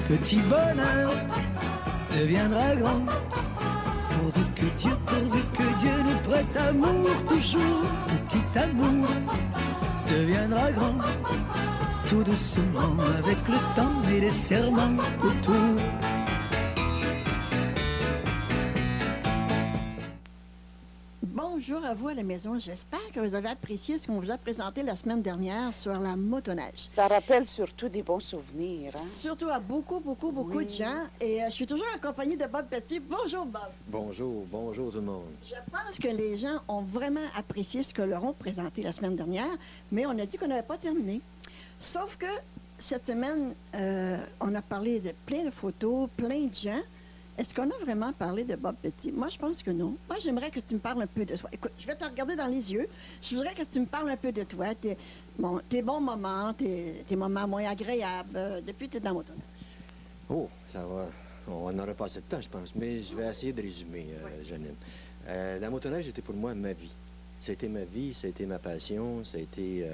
petit bonheur deviendra grand. Pourvu que Dieu nous prête amour toujours, petit amour deviendra grand. Tout doucement avec le temps et les serments autour. Bonjour à vous à la maison. J'espère que vous avez apprécié ce qu'on vous a présenté la semaine dernière sur la motoneige. Ça rappelle surtout des bons souvenirs. Hein? Surtout à beaucoup de gens. Et je suis toujours accompagnée de Bob Petit. Bonjour, Bob. Bonjour tout le monde. Je pense que les gens ont vraiment apprécié ce que leur ont présenté la semaine dernière, mais on a dit qu'on n'avait pas terminé. Sauf que cette semaine, on a parlé de plein de photos, plein de gens. Est-ce qu'on a vraiment parlé de Bob Petit? Moi, je pense que non. Moi, j'aimerais que tu me parles un peu de toi. Écoute, je vais te regarder dans les yeux. Je voudrais que tu me parles un peu de toi, tes bons moments, tes moments moins agréables depuis que tu es dans la motoneige. Oh, ça va. On n'aura pas assez de temps, je pense, mais je vais essayer de résumer, Janine. La motoneige était pour moi ma vie. Ça a été ma vie, ça a été ma passion, ça a été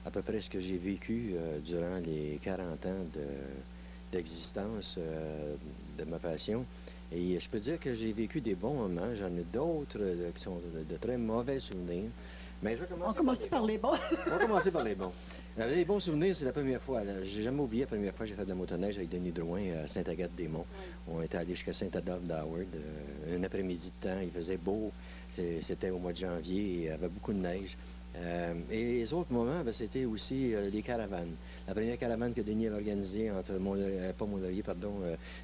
à peu près ce que j'ai vécu durant les 40 ans d'existence de ma passion. Et je peux dire que j'ai vécu des bons moments. J'en ai d'autres qui sont de très mauvais souvenirs. Mais je vais commencer par les bons. On va commencer par les bons. Les bons souvenirs, c'est la première fois. J'ai jamais oublié la première fois que j'ai fait de la motoneige avec Denis Drouin à Sainte-Agathe-des-Monts. Oui. On était allé jusqu'à Saint-Adolphe-d'Howard. Un après-midi de temps, il faisait beau. C'était au mois de janvier et il y avait beaucoup de neige. Et les autres moments, c'était aussi les caravanes. La première caravane que Denis avait organisée entre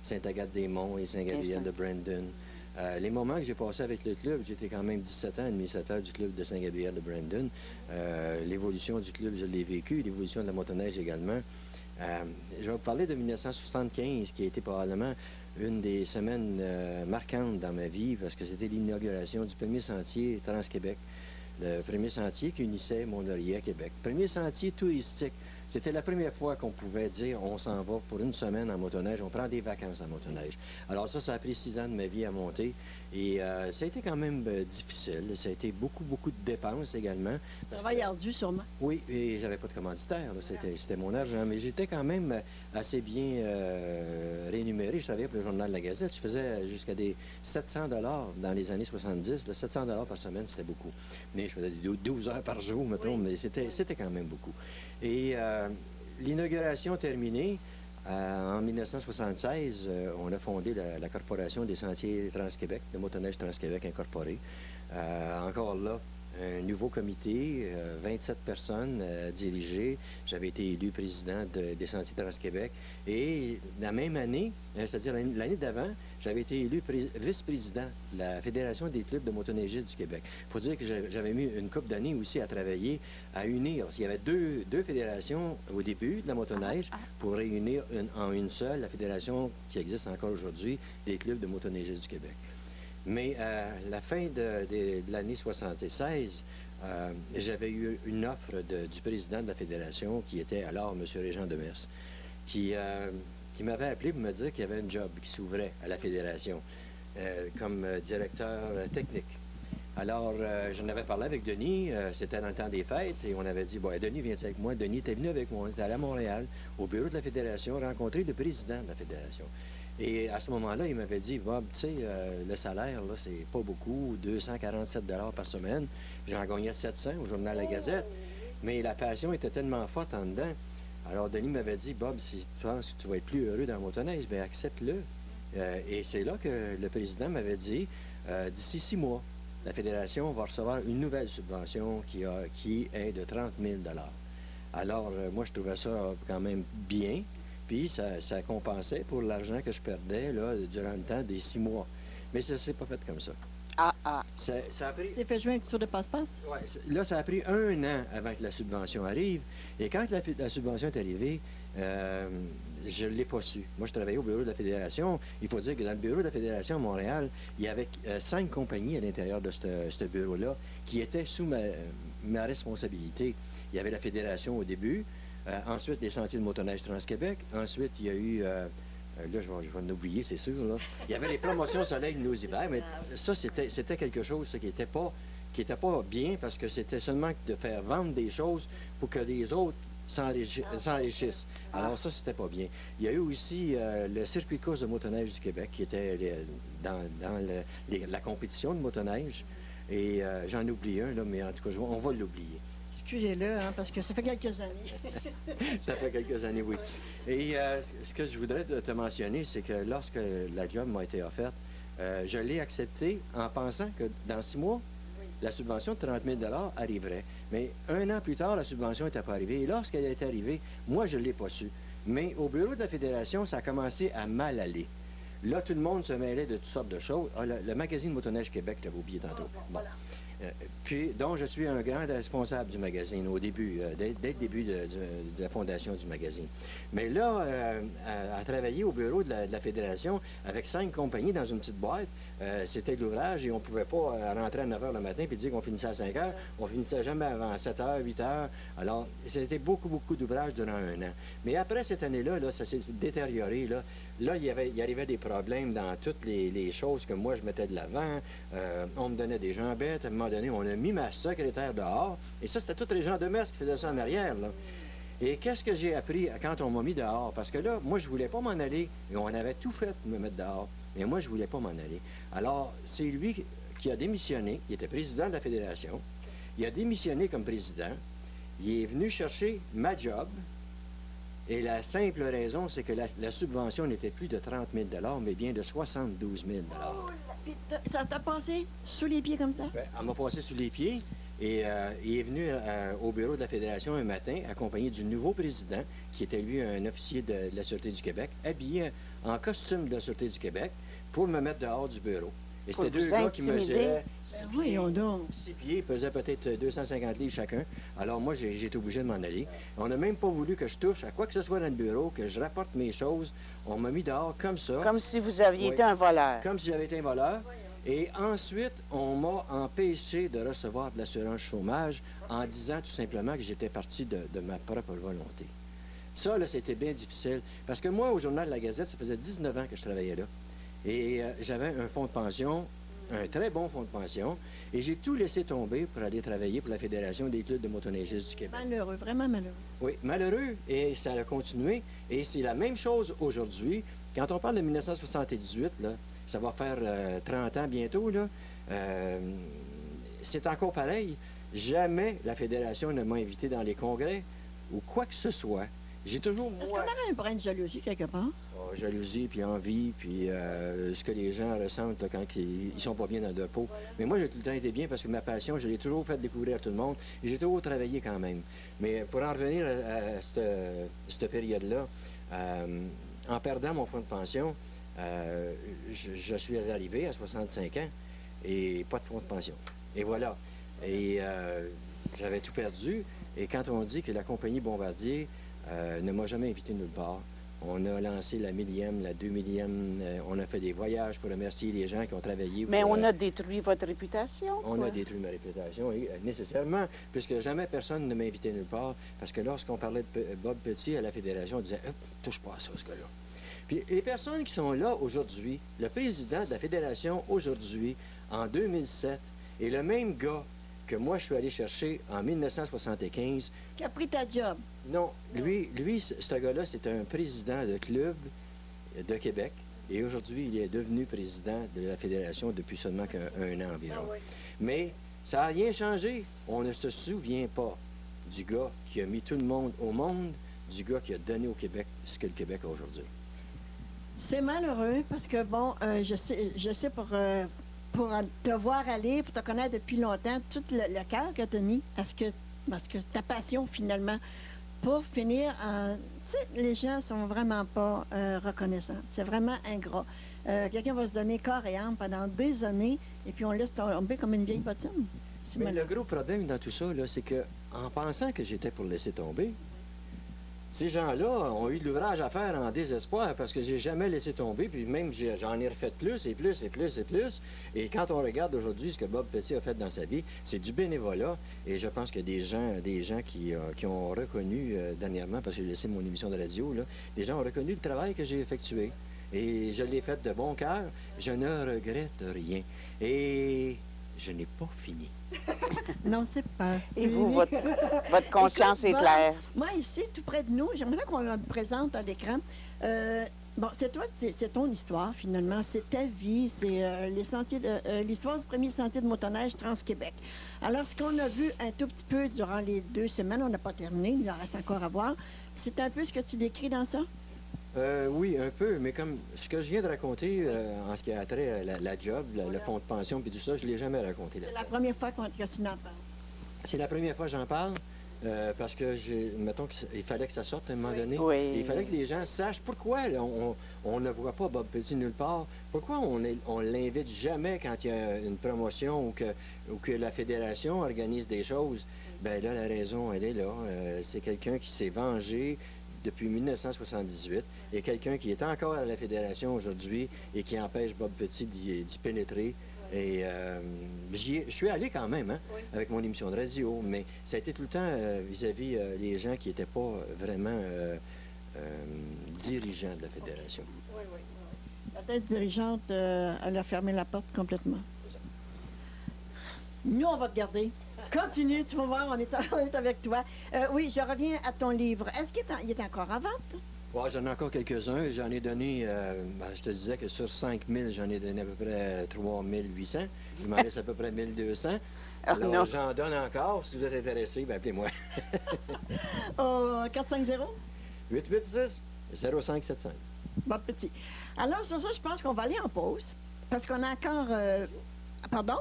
Sainte-Agathe-des-Monts et Saint-Gabriel de Brandon. Les moments que j'ai passés avec le club, j'étais quand même 17 ans, administrateur du club de Saint-Gabriel de Brandon. L'évolution du club, je l'ai vécu, l'évolution de la motoneige également. Je vais vous parler de 1975, qui a été probablement une des semaines marquantes dans ma vie, parce que c'était l'inauguration du premier sentier Trans-Québec. Le premier sentier qui unissait Mont-Laurier à Québec. Premier sentier touristique. C'était la première fois qu'on pouvait dire on s'en va pour une semaine en motoneige, on prend des vacances en motoneige. Alors ça a pris 6 ans de ma vie à monter et ça a été quand même difficile. Ça a été beaucoup de dépenses également. Travail ardu sûrement. Oui, et j'avais pas de commanditaire. C'était mon argent, mais j'étais quand même assez bien rémunéré. Je travaillais pour le Journal de la Gazette. Je faisais jusqu'à des 700 $ dans les années 70. Le 700 $ par semaine, c'était beaucoup. Mais je faisais 12 heures par jour, mettons, mais c'était quand même beaucoup. Et l'inauguration terminée, en 1976, on a fondé la Corporation des Sentiers Trans-Québec, de Motoneige Trans-Québec incorporée. Encore là, un nouveau comité, 27 personnes dirigées. J'avais été élu président des Sentiers Trans-Québec. Et la même année, c'est-à-dire l'année d'avant, j'avais été élu vice-président de la Fédération des clubs de motoneigistes du Québec. Il faut dire que j'avais mis une couple d'années aussi à travailler, à unir. Il y avait deux fédérations au début de la motoneige pour réunir en une seule la fédération qui existe encore aujourd'hui des clubs de motoneigistes du Québec. Mais à la fin de l'année 76, j'avais eu une offre du président de la fédération, qui était alors M. Régent Demers, qui m'avait appelé pour me dire qu'il y avait un job qui s'ouvrait à la fédération comme directeur technique. Alors, j'en avais parlé avec Denis, c'était dans le temps des fêtes, et on avait dit, bon, Denis, viens avec moi. Denis était venu avec moi, on était allé à Montréal, au bureau de la fédération, rencontrer le président de la fédération. Et à ce moment-là, il m'avait dit, Bob, tu sais, le salaire, là, c'est pas beaucoup, 247 $ par semaine. J'en gagnais 700 au Journal La Gazette. Mais la passion était tellement forte en dedans. Alors, Denis m'avait dit, Bob, si tu penses que tu vas être plus heureux dans la motoneige, bien, accepte-le. Et c'est là que le président m'avait dit, d'ici 6 mois, la Fédération va recevoir une nouvelle subvention qui est de 30 000 $. Alors, moi, je trouvais ça quand même bien. Puis, ça compensait pour l'argent que je perdais là, durant le temps des 6 mois. Mais ça ne s'est pas fait comme ça. Ça a pris... Tu t'es fait jouer un petit tour de passe-passe? Oui. Là, ça a pris 1 an avant que la subvention arrive. Et quand la subvention est arrivée, je ne l'ai pas su. Moi, je travaillais au bureau de la Fédération. Il faut dire que dans le bureau de la Fédération à Montréal, il y avait 5 compagnies à l'intérieur de ce bureau-là qui étaient sous ma responsabilité. Il y avait la Fédération au début. Ensuite, les Sentiers de motoneige Trans-Québec. Ensuite, il y a eu... là, je vais en oublier, c'est sûr. Là. Il y avait les promotions soleil nos hivers, mais ça, c'était quelque chose qui n'était pas bien parce que c'était seulement de faire vendre des choses pour que les autres s'enrichissent. Alors ça, c'était pas bien. Il y a eu aussi le circuit de course de motoneige du Québec qui était dans la compétition de motoneige. Et j'en oublie un, là, mais en tout cas, on va l'oublier. Excusez-le, hein, parce que ça fait quelques années. Ça fait quelques années, oui. Et ce que je voudrais te mentionner, c'est que lorsque la job m'a été offerte, je l'ai acceptée en pensant que dans 6 mois, la subvention de 30 000 arriverait. Mais 1 an plus tard, la subvention n'était pas arrivée. Et lorsqu'elle est arrivée, moi, je ne l'ai pas su. Mais au bureau de la Fédération, ça a commencé à mal aller. Là, tout le monde se mêlait de toutes sortes de choses. Ah, le magazine Motoneige Québec, je l'avais oublié tantôt. Bon. Puis, donc, je suis un grand responsable du magazine au début, dès le début de la fondation du magazine. Mais là, à travailler au bureau de la Fédération avec 5 compagnies dans une petite boîte, c'était de l'ouvrage et on ne pouvait pas rentrer à 9 h le matin puis dire qu'on finissait à 5 h. On finissait jamais avant 7 h, 8 h. Alors, c'était beaucoup d'ouvrage durant 1 an. Mais après cette année-là, là, ça s'est détérioré. Là, il arrivait des problèmes dans toutes les choses que moi, je mettais de l'avant. On me donnait des jambettes. À un moment donné, on a mis ma secrétaire dehors. Et ça, c'était tous les gens de messe qui faisaient ça en arrière, là. Et qu'est-ce que j'ai appris quand on m'a mis dehors? Parce que là, moi, je voulais pas m'en aller. Et on avait tout fait pour me mettre dehors. Mais moi, je voulais pas m'en aller. Alors, c'est lui qui a démissionné. Il était président de la Fédération. Il a démissionné comme président. Il est venu chercher ma job. Et la simple raison, c'est que la subvention n'était plus de 30 000 mais bien de 72 000 Ça t'a passé sous les pieds comme ça? Bien, elle m'a passé sous les pieds et il est venu au bureau de la Fédération un matin, accompagné du nouveau président, qui était lui un officier de la Sûreté du Québec, habillé en costume de la Sûreté du Québec, pour me mettre dehors du bureau. Et c'était 2 gars qui mesuraient 6 pieds, pesaient peut-être 250 livres chacun. Alors moi, j'ai été obligé de m'en aller. On n'a même pas voulu que je touche à quoi que ce soit dans le bureau, que je rapporte mes choses. On m'a mis dehors comme ça. Comme si vous aviez été un voleur. Comme si j'avais été un voleur. Et ensuite, on m'a empêché de recevoir de l'assurance chômage en disant tout simplement que j'étais parti de ma propre volonté. Ça, là, c'était bien difficile. Parce que moi, au Journal de la Gazette, ça faisait 19 ans que je travaillais là. Et j'avais un fonds de pension, un très bon fonds de pension, et j'ai tout laissé tomber pour aller travailler pour la Fédération des clubs de motoneigistes du Québec. Malheureux, vraiment malheureux. Oui, malheureux, et ça a continué. Et c'est la même chose aujourd'hui. Quand on parle de 1978, là, ça va faire 30 ans bientôt, là, c'est encore pareil. Jamais la Fédération ne m'a invité dans les congrès ou quoi que ce soit. J'ai toujours, Est-ce qu'on aurait un brin de jalousie quelque part? Jalousie, puis envie, puis ce que les gens ressentent là, quand ils sont pas bien dans leur peau. Mais moi, j'ai tout le temps été bien parce que ma passion, je l'ai toujours fait découvrir à tout le monde. Et j'ai toujours travaillé quand même. Mais pour en revenir à cette période-là, en perdant mon fonds de pension, je suis arrivé à 65 ans et pas de fonds de pension. Et voilà. Et j'avais tout perdu. Et quand on dit que la compagnie Bombardier ne m'a jamais invité nulle part, on a lancé la 1000e, la 2000e, on a fait des voyages pour remercier les gens qui ont travaillé. Mais on a détruit votre réputation. On a détruit ma réputation, nécessairement, puisque jamais personne ne m'a invité nulle part. Parce que lorsqu'on parlait de Bob Petit à la Fédération, on disait « touche pas à ça, ce gars-là ». Puis les personnes qui sont là aujourd'hui, le président de la Fédération aujourd'hui, en 2007, est le même gars que moi, je suis allé chercher en 1975. Qui a pris ta job? Non, lui, ce gars-là, c'est un président de club de Québec. Et aujourd'hui, il est devenu président de la Fédération depuis seulement un an environ. Ah oui. Mais ça n'a rien changé. On ne se souvient pas du gars qui a mis tout le monde au monde, du gars qui a donné au Québec ce que le Québec a aujourd'hui. C'est malheureux parce que, bon, je sais pour te voir aller, pour te connaître depuis longtemps, tout le cœur que tu as mis parce que ta passion, finalement, pour finir en... Tu sais, les gens sont vraiment pas reconnaissants. C'est vraiment ingrat. Quelqu'un va se donner corps et âme pendant des années et puis on laisse tomber comme une vieille bottine. Mais le gros problème dans tout ça, là, c'est que en pensant que j'étais pour laisser tomber, ces gens-là ont eu de l'ouvrage à faire en désespoir parce que j'ai jamais laissé tomber, puis même j'en ai refait plus et plus et plus et plus. Et quand on regarde aujourd'hui ce que Bob Petit a fait dans sa vie, c'est du bénévolat. Et je pense qu'il y a des gens qui ont reconnu dernièrement, parce que j'ai laissé mon émission de radio, là, des gens ont reconnu le travail que j'ai effectué. Et je l'ai fait de bon cœur. Je ne regrette rien. Et je n'ai pas fini. Non, c'est pas. Et vous, votre conscience est Écoute, claire. Moi, ici, tout près de nous, j'aimerais ça qu'on le présente à l'écran. Bon, c'est toi, c'est ton histoire, finalement. C'est ta vie. C'est l'histoire du premier sentier de motoneige Trans-Québec. Alors, ce qu'on a vu un tout petit peu durant les 2 semaines, on n'a pas terminé, il en reste encore à voir. C'est un peu ce que tu décris dans ça? Oui, un peu, mais comme ce que je viens de raconter en ce qui a trait à la job, le fonds de pension puis tout ça, je ne l'ai jamais raconté là. C'est la première fois que tu n'en parles. C'est la première fois que j'en parle. Parce que, mettons qu'il fallait que ça sorte à un moment donné. Oui. Et il fallait que les gens sachent pourquoi là, on ne voit pas Bob Petit nulle part. Pourquoi on l'invite jamais quand il y a une promotion ou que la fédération organise des choses. Bien là, la raison, elle est là. C'est quelqu'un qui s'est vengé depuis 1978 et quelqu'un qui est encore à la fédération aujourd'hui et qui empêche Bob Petit d'y pénétrer. Et je suis allé quand même, hein, avec mon émission de radio, mais ça a été tout le temps vis-à-vis les gens qui n'étaient pas vraiment dirigeants de la fédération. Oui. La tête dirigeante, elle a fermé la porte complètement. Nous, on va te garder. Continue, tu vas voir, on est avec toi. Oui, je reviens à ton livre. Est-ce qu'il est encore à vente? Ouais, j'en ai encore quelques-uns. J'en ai donné, je te disais que sur 5 000, j'en ai donné à peu près 3 800. Il m'en reste à peu près 1 200. Alors, non. j'en donne encore. Si vous êtes intéressé, bien, appelez-moi. 450? 886-0575. Bon, petit. Alors, sur ça, je pense qu'on va aller en pause. Parce qu'on a encore... Pardon?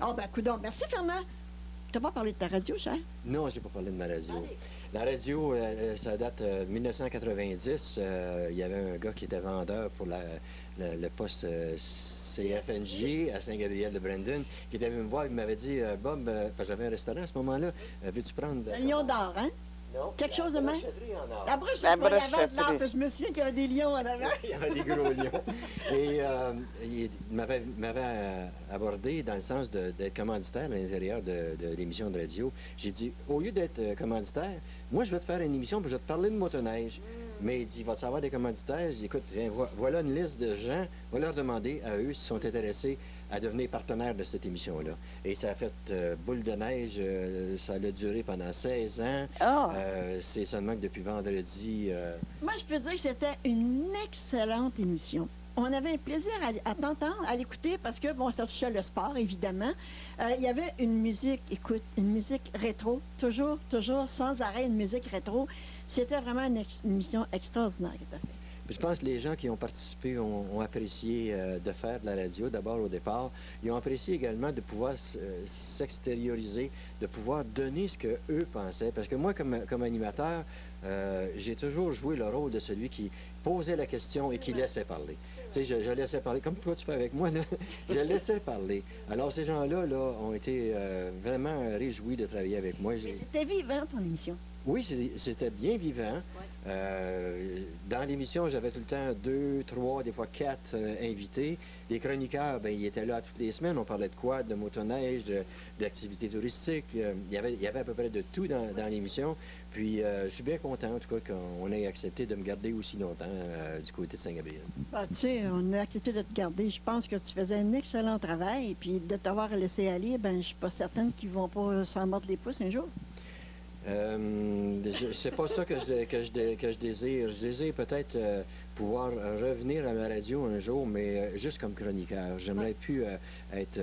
Oh, ben, coudonc. Merci, Fernand. Tu n'as pas parlé de ta radio, cher? Non, je n'ai pas parlé de ma radio. Allez. La radio, ça date de 1990. Il y avait un gars qui était vendeur pour le poste CFNG à Saint-Gabriel-de-Brandon qui était venu me voir et m'avait dit Bob, parce que j'avais un restaurant à ce moment-là, veux-tu prendre... Le lion d'or, hein? Non, Quelque chose de même? La brochette, La il y avait de brocheterie. l'or, puis je me souviens qu'il y avait des lions en avant. Il y avait des gros lions. Et il m'avait abordé dans le sens d'être commanditaire à l'intérieur de l'émission de radio. J'ai dit, au lieu d'être commanditaire, moi, je vais te faire une émission, puis je vais te parler de motoneige. Mais il dit, vas-tu avoir des commanditaires? Je dis, écoute, viens, voilà une liste de gens, va leur demander à eux s'ils sont intéressés à devenir partenaires de cette émission-là. Et ça a fait boule de neige, ça a duré pendant 16 ans. Ah. C'est seulement que depuis vendredi... Moi, je peux dire que c'était une excellente émission. On avait un plaisir à t'entendre, à l'écouter, parce que, bon, ça touchait le sport, évidemment. Il y avait une musique, écoute, une musique rétro, toujours, sans arrêt, une musique rétro. C'était vraiment une émission extraordinaire que tu as fait. Je pense que les gens qui ont participé ont apprécié de faire de la radio, d'abord au départ. Ils ont apprécié également de pouvoir s'extérioriser, de pouvoir donner ce qu'eux pensaient. Parce que moi, comme animateur, j'ai toujours joué le rôle de celui qui posait la question et qui laissait parler. Tu sais, je laissais parler, comme toi tu fais avec moi, là, je laissais parler. Alors, ces gens-là ont été vraiment réjouis de travailler avec moi. C'était vivant, ton émission. Oui, c'était bien vivant. Dans l'émission, j'avais tout le temps 2, 3, des fois 4 invités. Les chroniqueurs, bien, ils étaient là toutes les semaines. On parlait de quad, de motoneige, d'activités touristiques. Il y avait à peu près de tout dans l'émission. Puis, je suis bien content, en tout cas, qu'on ait accepté de me garder aussi longtemps du côté de Saint-Gabriel. Ah, tu sais, on a accepté de te garder. Je pense que tu faisais un excellent travail. Et puis, de t'avoir laissé aller, ben, je suis pas certaine qu'ils vont pas s'en mordre les pouces un jour. C'est pas ça que je désire. Je désire peut-être pouvoir revenir à la radio un jour, mais juste comme chroniqueur. J'aimerais plus être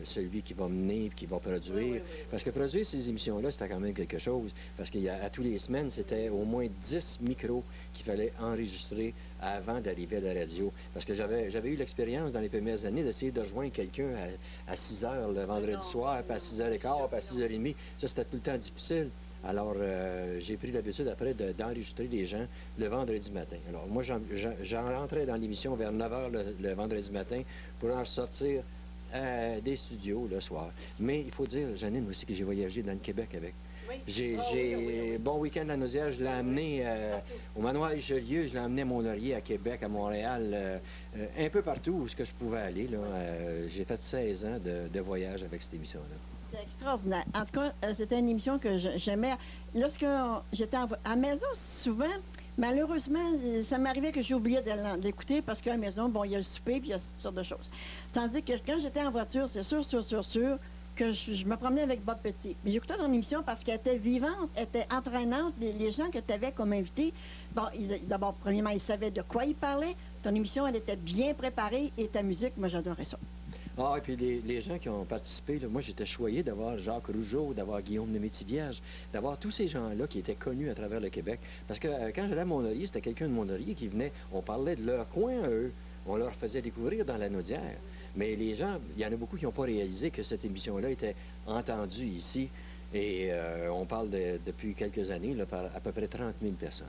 celui qui va mener, qui va produire. Parce que produire ces émissions-là, c'était quand même quelque chose. Parce qu'à tous les semaines, c'était au moins 10 micros qu'il fallait enregistrer avant d'arriver à la radio. Parce que j'avais eu l'expérience dans les premières années d'essayer de rejoindre quelqu'un à 6 heures le vendredi soir, puis à 6h15, puis à 6h30. Ça, c'était tout le temps difficile. Alors, j'ai pris l'habitude après d'enregistrer les gens le vendredi matin. Alors, moi, j'en rentrais dans l'émission vers 9h le vendredi matin pour en sortir des studios le soir. Mais il faut dire, Janine, aussi, que j'ai voyagé dans le Québec avec. Oui. Bon week-end à Nausière, je l'ai amené au manoir Richelieu, je l'ai amené à Mont-Laurier, à Québec, à Montréal, un peu partout où je pouvais aller. J'ai fait 16 ans de voyage avec cette émission-là. C'est extraordinaire. En tout cas, c'était une émission que j'aimais. Lorsque j'étais à la maison, souvent, Malheureusement, ça m'arrivait que j'oubliais de l'écouter parce qu'à la maison, bon, il y a le souper puis il y a toutes sortes de choses. Tandis que quand j'étais en voiture, c'est sûr que je me promenais avec Bob Petit. Mais j'écoutais ton émission parce qu'elle était vivante, elle était entraînante. Les gens que tu avais comme invités, bon, d'abord, premièrement, ils savaient de quoi ils parlaient. Ton émission, elle était bien préparée et ta musique, moi, j'adorais ça. Ah, et puis les gens qui ont participé, là, moi, j'étais choyé d'avoir Jacques Rougeau, d'avoir Guillaume de Métivierge, d'avoir tous ces gens-là qui étaient connus à travers le Québec. Parce que quand j'allais à Mont-Laurier, c'était quelqu'un de Mont-Laurier qui venait, on parlait de leur coin, eux, on leur faisait découvrir dans la Naudière. Mais les gens, il y en a beaucoup qui n'ont pas réalisé que cette émission-là était entendue ici. Et on parle depuis quelques années, là, par à peu près 30 000 personnes.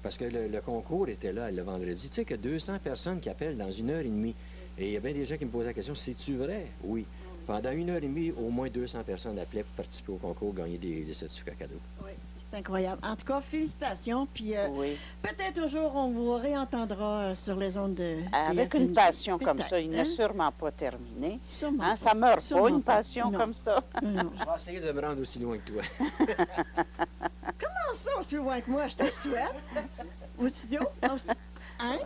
Parce que le concours était là le vendredi. Tu sais que 200 personnes qui appellent dans 1h30. Et il y a bien des gens qui me posent la question, c'est-tu vrai? Oui. Pendant 1h30, au moins 200 personnes appelaient pour participer au concours, gagner des certificats cadeaux. Oui, c'est incroyable. En tout cas, félicitations. Puis Oui. peut-être un jour, on vous réentendra sur les ondes de Avec CFMJ. une passion comme Peut-être, ça, il hein? n'est sûrement pas terminé. Sûrement Hein, pas. ça meurt Sûrement pas, une pas. passion Non. comme ça. Non. Je vais essayer de me rendre aussi loin que toi. Comment ça, aussi loin que moi? Je te le souhaite. Au studio? Hein?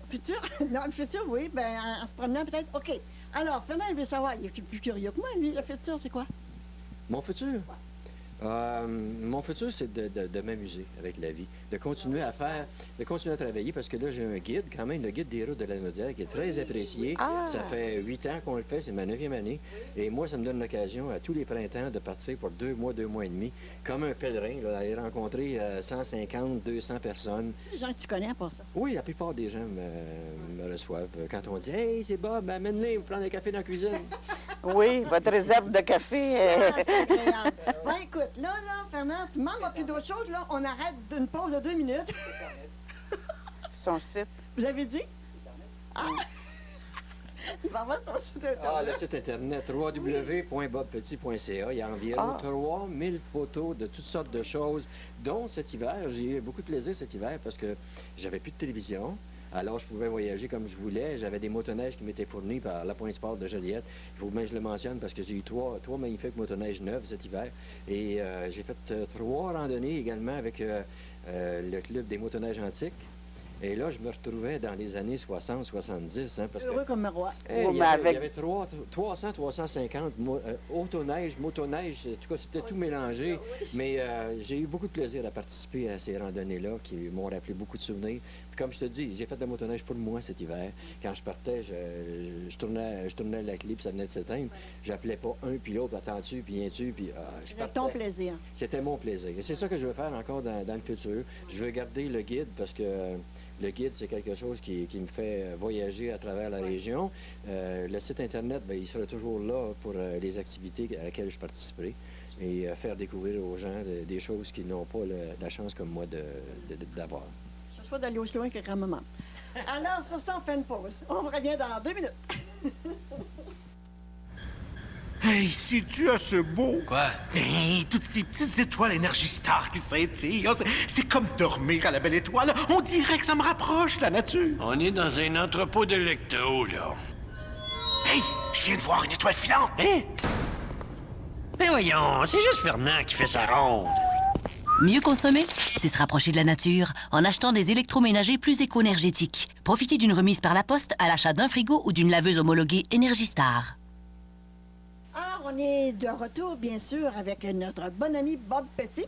Futur? Non, le futur, oui. Ben, en se promenant, peut-être. OK. Alors, Fernand, il veut savoir. Il est plus curieux que moi, lui. Le futur, c'est quoi? Mon futur? Mon futur, c'est de m'amuser avec la vie, de continuer à travailler, parce que là, j'ai un guide, quand même, le guide des routes de la Naudière, qui est très apprécié. Ah. Ça fait 8 ans qu'on le fait, c'est ma 9e année. Et moi, ça me donne l'occasion, à tous les printemps, de partir pour 2 mois et demi, comme un pèlerin, là, d'aller rencontrer 150, 200 personnes. C'est les gens que tu connais pour ça. Oui, la plupart des gens me reçoivent. Quand on dit « Hey, c'est Bob, amène-les, prendre un café dans la cuisine. » Oui, votre réserve de café. Ça, c'est agréable. Ben, écoute, là, Fernand, tu m'en plus d'autres choses, là. On arrête d'une pause de 2 minutes. Son site. Vous avez dit? Ah! Il va avoir ton site internet. Ah, le site internet www.bobpetit.ca. Il y a environ 3000 photos de toutes sortes de choses, dont cet hiver. J'ai eu beaucoup de plaisir cet hiver parce que j'avais plus de télévision. Alors, je pouvais voyager comme je voulais. J'avais des motoneiges qui m'étaient fournis par la Pointe Sport de Joliette. Il faut bien que je le mentionne parce que j'ai eu trois magnifiques motoneiges neufs cet hiver. Et j'ai fait 3 randonnées également avec le club des motoneiges antiques. Et là, je me retrouvais dans les années 60-70. Hein, parce que Heureux comme un roi. Oh, il y mais avait, avec- il y avait 300-350 autoneiges, motoneiges, en tout cas, c'était tout mélangé. Mais j'ai eu beaucoup de plaisir à participer à ces randonnées-là qui m'ont rappelé beaucoup de souvenirs. Puis comme je te dis, j'ai fait de la motoneige pour moi cet hiver. Quand je partais, je tournais la clé, puis ça venait de s'éteindre. J'appelais pas un, puis l'autre, attends-tu, puis viens-tu, puis je C'était ton partais. plaisir. C'était mon plaisir. Et c'est ça que je veux faire encore dans le futur. Je veux garder le guide parce que le guide, c'est quelque chose qui me fait voyager à travers la région. Le site Internet, bien, il sera toujours là pour les activités à laquelle je participerai et faire découvrir aux gens des choses qu'ils n'ont pas la chance comme moi d'avoir. Je souhaite d'aller aussi loin que grand-maman. Alors, sur ça, on fait une pause. On revient dans 2 minutes. Hey, c'est-tu assez beau? Quoi? Hey, toutes ces petites étoiles Énergie Star qui scintillent. C'est comme dormir à la belle étoile. On dirait que ça me rapproche, la nature. On est dans un entrepôt d'électro, là. Hey, je viens de voir une étoile filante. Hein? Ben voyons, c'est juste Fernand qui fait sa ronde. Mieux consommer, c'est se rapprocher de la nature en achetant des électroménagers plus éco-énergétiques. Profitez d'une remise par la poste à l'achat d'un frigo ou d'une laveuse homologuée Énergie Star. Alors, on est de retour, bien sûr, avec notre bon ami Bob Petit.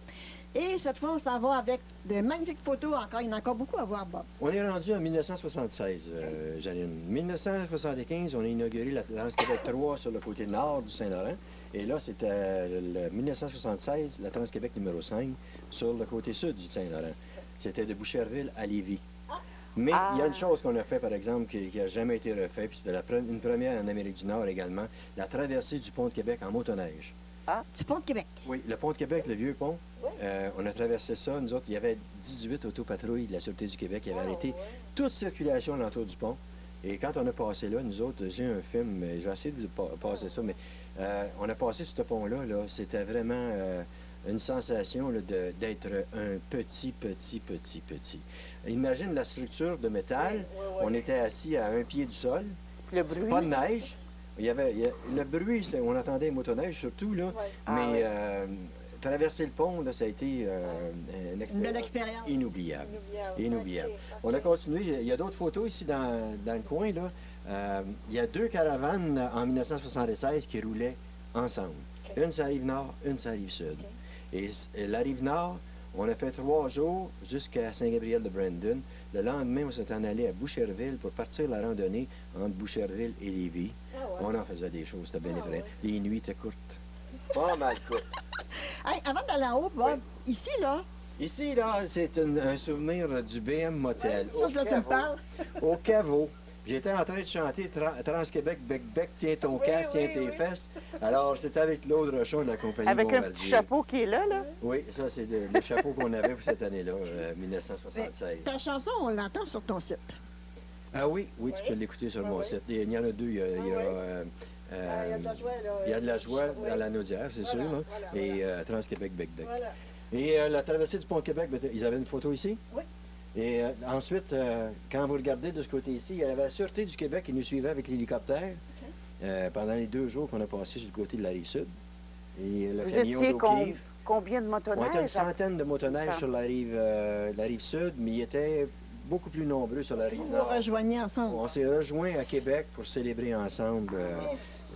Et cette fois, on s'en va avec de magnifiques photos encore. Il y en a encore beaucoup à voir, Bob. On est rendu en 1976, Janine. 1975, on a inauguré la Trans-Québec 3 sur le côté nord du Saint-Laurent. Et là, c'était le 1976, la Trans-Québec numéro 5 sur le côté sud du Saint-Laurent. C'était de Boucherville à Lévis. Mais il y a une chose qu'on a fait, par exemple, qui n'a jamais été refait, puis c'était une première en Amérique du Nord également, la traversée du pont de Québec en motoneige. Du pont de Québec. Oui, le pont de Québec, le vieux pont, on a traversé ça. Nous autres, il y avait 18 autopatrouilles de la Sûreté du Québec qui avaient arrêté toute circulation alentour du pont. Et quand on a passé là, nous autres, j'ai un film, je vais essayer de vous passer ça, mais on a passé ce pont-là, c'était vraiment une sensation là, d'être un petit. Imagine la structure de métal. On était assis à 1 pied du sol, Le bruit. pas de neige. Le bruit, on entendait les motoneiges surtout, là, mais traverser le pont, là, ça a été une belle expérience expérience. inoubliable. Inoubliable. Ok, On a continué. Il y a d'autres photos ici dans le coin. Là. Il y a 2 caravanes en 1976 qui roulaient ensemble. Une sur la rive nord, une sur la rive sud. Et la rive nord, on a fait 3 jours jusqu'à Saint-Gabriel-de-Brandon. Le lendemain, on s'est en allé à Boucherville pour partir la randonnée entre Boucherville et Lévis. On en faisait des choses, c'était bien vrai. Les nuits étaient courtes. Pas mal courtes. Hey, avant d'aller en haut, Bob, ici, là, Ici, là, c'est un souvenir du BM Motel. ça, là, tu me parles. Au caveau. J'étais en train de chanter Trans-Québec, bec, tiens ton casque, tiens tes fesses. Alors, c'était avec Claude Rochon de la compagnie Avec un Bombardier. petit chapeau qui est là, là. Oui, ça, c'est le chapeau qu'on avait pour cette année-là, 1976. Ta chanson, on l'entend sur ton site. Ah oui, tu peux l'écouter sur mon site. Il y en a 2. Il y a de la joie dans la Naudière, c'est sûr. Là. Et Trans-Québec, bec. Et la traversée du Pont-Québec, ils avaient une photo ici? Oui. Et ensuite, quand vous regardez de ce côté ici, il y avait la Sûreté du Québec qui nous suivait avec l'hélicoptère pendant les 2 jours qu'on a passés sur le côté de la Rive-Sud. Et le Vous camion étiez d'eau-pied. combien de On était une motoneiges? centaine de motoneiges sur la rive sud, mais ils étaient beaucoup plus nombreux sur la rive Vous vous nord. rejoignez ensemble. On s'est rejoints à Québec pour célébrer ensemble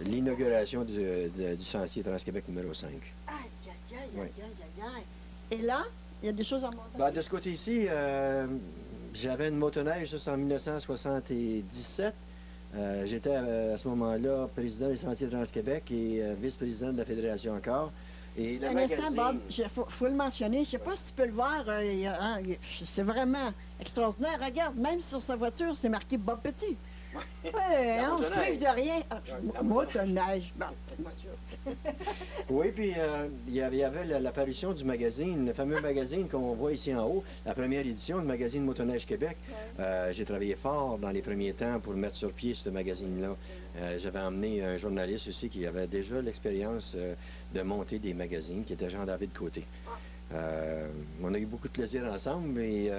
l'inauguration du sentier Trans-Québec numéro 5. Oui. Et là, il y a des choses à montrer. Ben, de ce côté-ci, j'avais une motoneige juste en 1977. J'étais à ce moment-là président des Sentiers de Trans-Québec et vice-président de la Fédération encore. Et le Un instant, Bob, il faut le mentionner. Je ne sais pas si tu peux le voir. C'est vraiment extraordinaire. Regarde, même sur sa voiture, c'est marqué Bob Petit. Ouais, on se prive de rien. Motoneige. Bon, voiture. Oui, puis il y avait l'apparition du magazine, le fameux magazine qu'on voit ici en haut, la première édition du magazine Motoneige Québec. J'ai travaillé fort dans les premiers temps pour mettre sur pied ce magazine-là. J'avais emmené un journaliste aussi qui avait déjà l'expérience de monter des magazines, qui était Jean-David Côté. On a eu beaucoup de plaisir ensemble, mais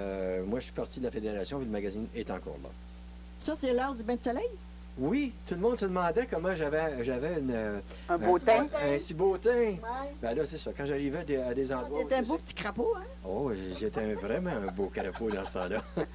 moi je suis parti de la fédération et le magazine est encore là. Ça, c'est l'heure du bain de soleil? Oui, tout le monde se demandait comment j'avais Un beau teint. un si beau teint. Ben là, c'est ça. Quand j'arrivais à des endroits... T'es un beau petit crapaud, hein? Oh, j'étais vraiment un beau carapaud dans ce temps-là. OK,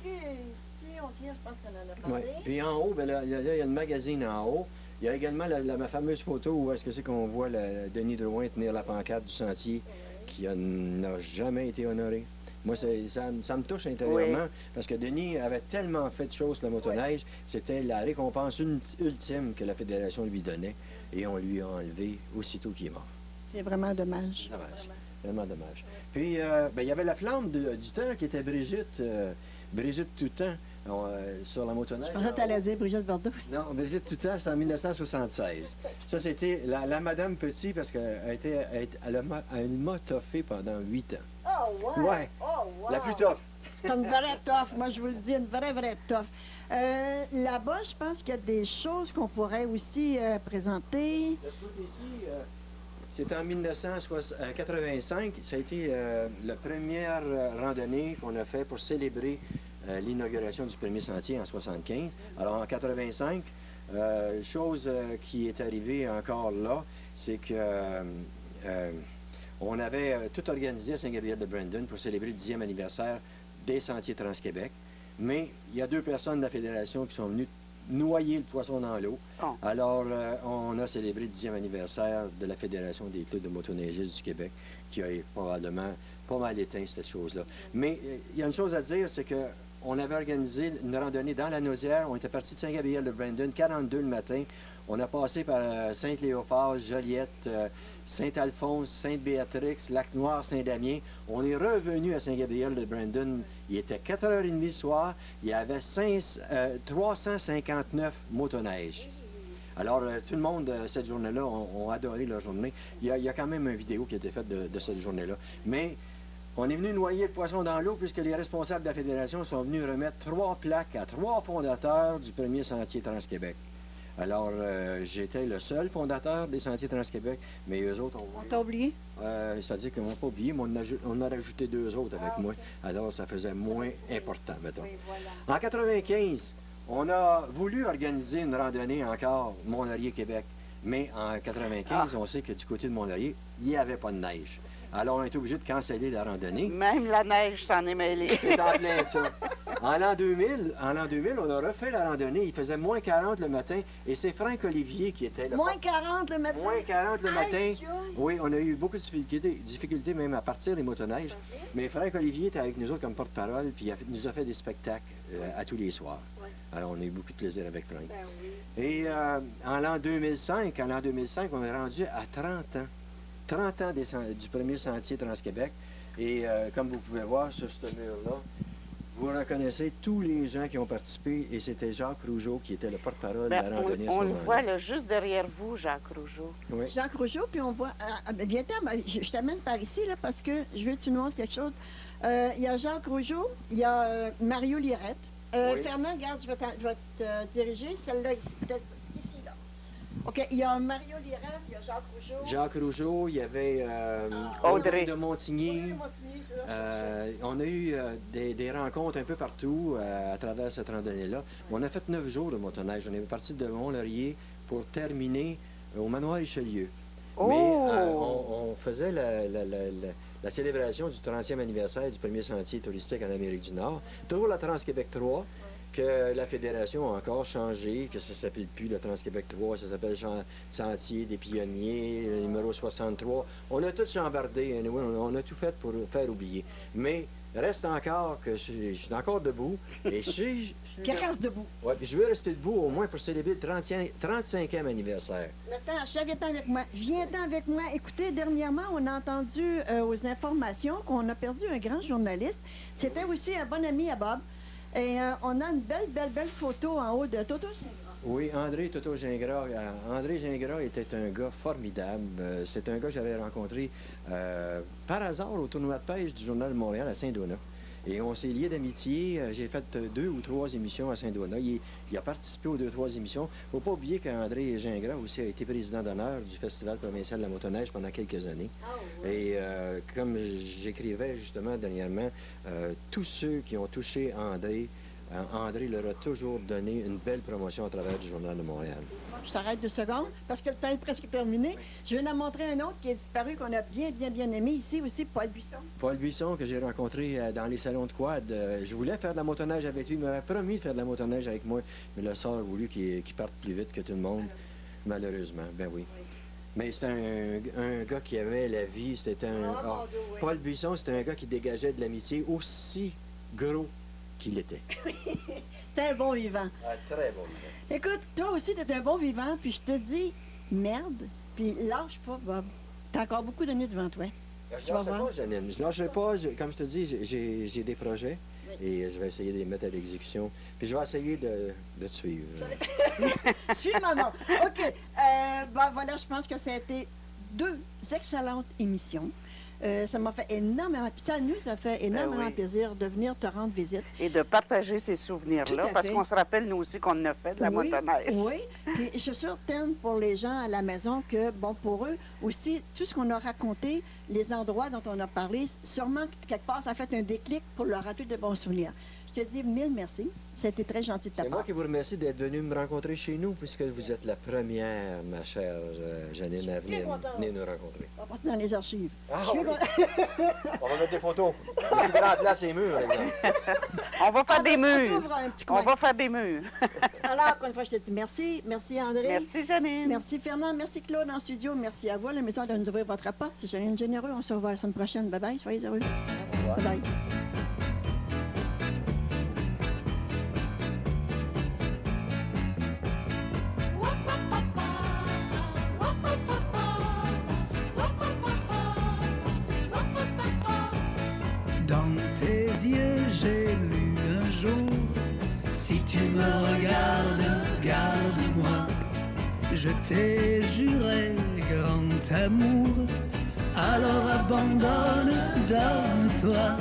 ici, OK, je pense qu'on en a Ouais. parlé. Puis en haut, ben là, il y a le magazine en haut. Il y a également ma fameuse photo où est-ce que c'est qu'on voit Denis Drouin tenir la pancarte du sentier qui n'a jamais été honoré. Moi, ça me touche intérieurement parce que Denis avait tellement fait de choses sur la motoneige. C'était la récompense ultime que la Fédération lui donnait et on lui a enlevé aussitôt qu'il est mort. C'est vraiment dommage. Dommage. Vraiment dommage. Puis, il y avait la flamme du temps qui était Brigitte Toutan sur la motoneige. Je pensais que tu allais dire Brigitte Bardot. Non, Brigitte Toutan, c'était en 1976. Ça, c'était la Madame Petit parce qu'elle m'a toffé pendant 8 ans. Oh, ouais! Ouais. Oh, wow! La plus tough. C'est une vraie toffe, moi je vous le dis, une vraie toffe. Là-bas, je pense qu'il y a des choses qu'on pourrait aussi présenter. De ce côté-ci, c'est en 1985. Ça a été la première randonnée qu'on a fait pour célébrer l'inauguration du premier sentier en 1975. Alors en 85, chose qui est arrivée encore là, c'est que on avait tout organisé à Saint-Gabriel-de-Brandon pour célébrer le 10e anniversaire des Sentiers Trans-Québec. Mais il y a 2 personnes de la Fédération qui sont venues noyer le poisson dans l'eau. Oh. Alors, on a célébré le 10e anniversaire de la Fédération des clubs de motoneigistes du Québec, qui a probablement pas mal éteint cette chose-là. Mais il y a une chose à dire, c'est que on avait organisé une randonnée dans la Naudière. On était parti de Saint-Gabriel-de-Brandon, 42 le matin. On a passé par Sainte-Léophore, Joliette, Saint-Alphonse, Sainte-Béatrix, Lac-Noir, Saint-Damien. On est revenu à Saint-Gabriel-de-Brandon. Il était 4h30 le soir. Il y avait 359 motoneiges. Alors, tout le monde, cette journée-là, ont adoré leur journée. Il y a quand même une vidéo qui a été faite de cette journée-là. Mais on est venu noyer le poisson dans l'eau puisque les responsables de la Fédération sont venus remettre 3 plaques à 3 fondateurs du premier sentier Trans-Québec. Alors, j'étais le seul fondateur des Sentiers Trans-Québec, mais eux autres ont... On t'a oublié? C'est-à-dire qu'ils m'ont pas oublié, mais on a rajouté 2 autres avec moi. Alors, ça faisait moins important, mettons. Oui, voilà. En 95, on a voulu organiser une randonnée encore, Mont-Laurier, Québec. Mais en 95, on sait que du côté de Mont-Laurier, il n'y avait pas de neige. Alors, on a été obligé de canceller la randonnée. Même la neige s'en est mêlée. C'est en plein ça. En l'an 2000, on a refait la randonnée. Il faisait moins 40 le matin. Et c'est Franck Olivier qui était là. Moins 40 le matin. Moins 40 le matin. Aïe, aïe. Oui, on a eu beaucoup de difficultés même à partir des motoneiges. Mais Franck Olivier était avec nous autres comme porte-parole, puis il nous a fait des spectacles à tous les soirs. Alors, on a eu beaucoup de plaisir avec Franck. Et en l'an 2005, on est rendu à 30 ans. 30 ans du premier sentier Trans-Québec. Et comme vous pouvez voir sur ce mur-là, vous reconnaissez tous les gens qui ont participé. Et c'était Jacques Rougeau qui était le porte-parole de la randonnée à ce on le moment-là. voit là, juste derrière vous, Jacques Rougeau. Oui. Jacques Rougeau, puis on voit... viens-t'en, je t'amène par ici, là, parce que je veux que tu nous montres quelque chose. Il y a Jacques Rougeau, il y a Mario Lirette. Oui. Fernand, regarde, je vais te diriger. Celle-là, ici, peut-être ici, là. OK, il y a Mario Lirette, il y a Jacques Rougeau. Jacques Rougeau, il y avait Audrey de Montigny. Audrey Montigny, c'est là. On a eu des rencontres un peu partout à travers cette randonnée-là. On a fait 9 jours de motoneige. On est parti de Mont-Laurier pour terminer au manoir Richelieu. Oh! Mais on faisait la célébration du 30e anniversaire du premier sentier touristique en Amérique du Nord. Toujours la Trans-Québec 3, que la Fédération a encore changé, que ça ne s'appelle plus le Trans-Québec 3, ça s'appelle Sentier des Pionniers, le numéro 63. On a tout chambardé, anyway, on a tout fait pour faire oublier. Mais reste encore que je suis encore debout. Et Puis reste debout. Ouais, puis je veux rester debout au moins pour célébrer le 35e anniversaire. Attends, viens-t'en avec moi. Viens-t'en avec moi. Écoutez, dernièrement, on a entendu aux informations qu'on a perdu un grand journaliste. C'était aussi un bon ami à Bob. Et on a une belle photo en haut de Toto Gingras. Oui, André Toto Gingras. André Gingras était un gars formidable. C'est un gars que j'avais rencontré par hasard au tournoi de pêche du Journal de Montréal à Saint-Donat. Et on s'est liés d'amitié. J'ai fait 2 ou 3 émissions à Saint-Donat. Il a participé aux 2 ou 3 émissions. Il ne faut pas oublier qu'André Gingras aussi a été président d'honneur du Festival provincial de la motoneige pendant quelques années. Et comme j'écrivais justement dernièrement, tous ceux qui ont touché André, André leur a toujours donné une belle promotion à travers du Journal de Montréal. Je t'arrête 2 secondes parce que le temps est presque terminé. Je viens d'en montrer un autre qui est disparu, qu'on a bien aimé ici aussi, Paul Buisson. Paul Buisson, que j'ai rencontré dans les salons de quad. Je voulais faire de la motoneige avec lui. Il m'avait promis de faire de la motoneige avec moi, mais le sort a voulu qu'il parte plus vite que tout le monde. Malheureusement, ben oui. Mais c'était un gars qui aimait la vie. C'était Paul Buisson, c'était un gars qui dégageait de l'amitié aussi gros qu'il était. C'était un bon vivant. Très bon vivant. Écoute, toi aussi, t'es un bon vivant, puis je te dis, merde, puis lâche pas, Bob. T'as encore beaucoup d'années devant toi. Je ne lâcherai pas, Janine. Je ne lâcherai pas. Comme je te dis, j'ai des projets et je vais essayer de les mettre à l'exécution. Puis je vais essayer de te suivre. Suis maman. OK. Voilà, je pense que ça a été 2 excellentes émissions. Ça m'a fait énormément... Puis ça nous a fait énormément plaisir de venir te rendre visite. Et de partager ces souvenirs-là, parce qu'on se rappelle, nous aussi, qu'on a fait de la motoneige. Oui, puis je suis certaine pour les gens à la maison que, bon, pour eux aussi, tout ce qu'on a raconté, les endroits dont on a parlé, sûrement, quelque part, ça a fait un déclic pour leur rappeler de bons souvenirs. Je te dis 1000 merci. C'était très gentil de ta part. C'est moi qui vous remercie d'être venu me rencontrer chez nous, puisque vous êtes la première, ma chère Janine, à venir nous rencontrer. On va passer dans les archives. Ah, oui. On va mettre des photos. Les plus grandes places, les murs, par exemple. On va faire des murs. On va faire des murs. Alors, encore une fois, je te dis merci. Merci, André. Merci, Janine. Merci, Fernand. Merci, Claude, en studio. Merci à vous, à la maison, de nous ouvrir votre porte. C'est Janine Généreux. On se revoit la semaine prochaine. Bye-bye. Soyez heureux. Bye-bye. Dans tes yeux, j'ai lu un jour, si tu me regardes, garde-moi. Je t'ai juré grand amour, alors abandonne, donne-toi.